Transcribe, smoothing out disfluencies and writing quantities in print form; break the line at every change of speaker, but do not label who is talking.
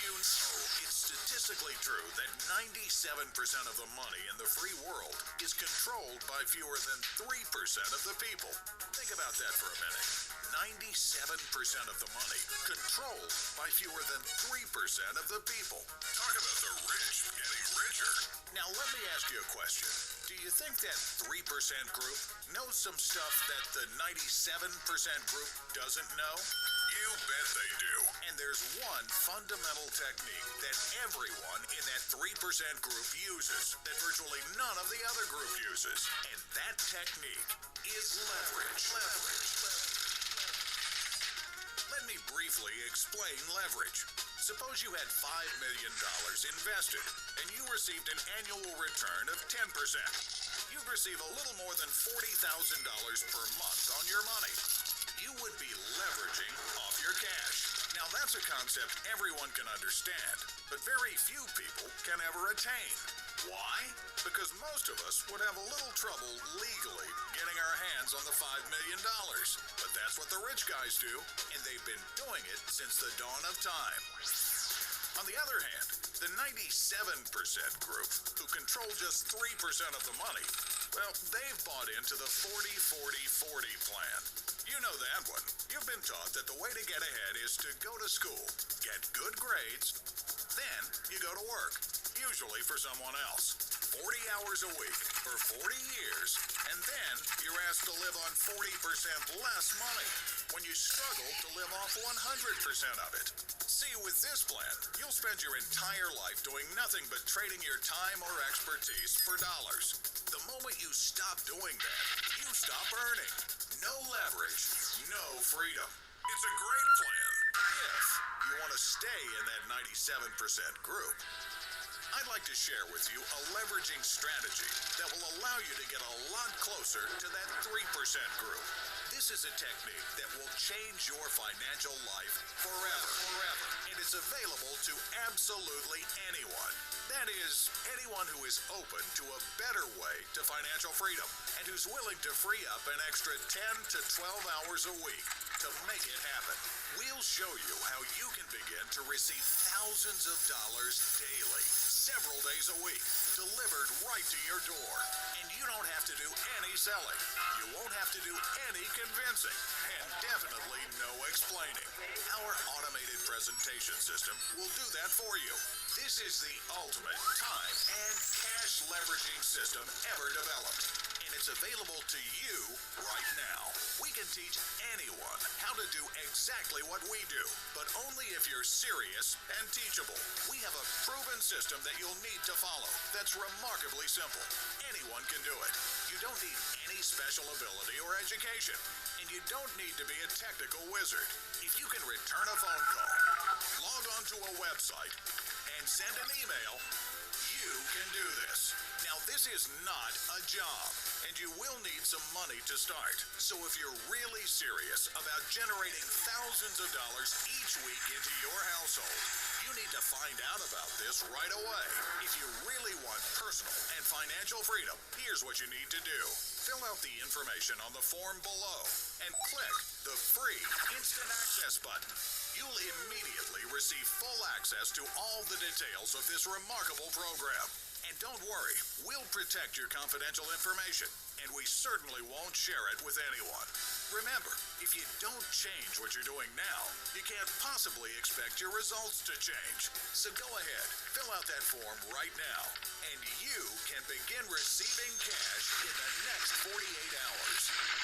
you know it's statistically true that 97% of the money in the free world is controlled by fewer than 3% of the people? Think about that for a minute. 97% of the money controlled by fewer than 3% of the people. Talk about the rich getting richer. Now let me ask you a question. Do you think that 3% group knows some stuff that the 97% group doesn't know? You bet they do. And there's one fundamental technique that everyone in that 3% group uses that virtually none of the other group uses. And that technique is leverage. Let me briefly explain leverage. Suppose you had $5 million invested and you received an annual return of 10%. You'd receive a little more than $40,000 per month on your money. You would be leveraging off your cash. Now that's a concept everyone can understand, but very few people can ever attain. Why? Because most of us would have a little trouble legally getting our hands on the $5 million. But that's what the rich guys do, and they've been doing it since the dawn of time. On the other hand, the 97% group, who control just 3% of the money, well, they've bought into the 40-40-40 plan. You know that one. You've been taught that the way to get ahead is to go to school, get good grades, then you go to work, usually for someone else. 40 hours a week for 40 years, and then you're asked to live on 40% less money when you struggle to live off 100% of it. See, with this plan, you'll spend your entire life doing nothing but trading your time or expertise for dollars. The moment you stop doing that, you stop earning. No leverage, no freedom. It's a great plan if you want to stay in that 97% group. I'd like to share with you a leveraging strategy that will allow you to get a lot closer to that 3% group. This is a technique that will change your financial life forever. And it's available to absolutely anyone. That is, anyone who is open to a better way to financial freedom and who's willing to free up an extra 10 to 12 hours a week to make it happen. We'll show you how you can begin to receive thousands of dollars daily, several days a week, delivered right to your door. And you don't have to do any selling. You won't have to do any convincing, and definitely no explaining. Our automated presentation system will do that for you. This is the ultimate time and cash leveraging system ever developed. And it's available to you right now. We can teach anyone how to do exactly what we do, but only if you're serious and teachable. We have a proven system that you'll need to follow that's remarkably simple. Anyone can do it. You don't need any special ability or education, and you don't need to be a technical wizard. If you can return a phone call, log on to a website, and send an email, you can do this. Now, this is not a job, and you will need some money to start. So if you're really serious about generating thousands of dollars each week into your household, you need to find out about this right away. If you really want personal and financial freedom, here's what you need to do. Fill out the information on the form below and click the free Instant Access button. You'll immediately receive full access to all the details of this remarkable program. And don't worry, we'll protect your confidential information, and we certainly won't share it with anyone. Remember, if you don't change what you're doing now, you can't possibly expect your results to change. So go ahead, fill out that form right now, and you can begin receiving cash in the next 48 hours.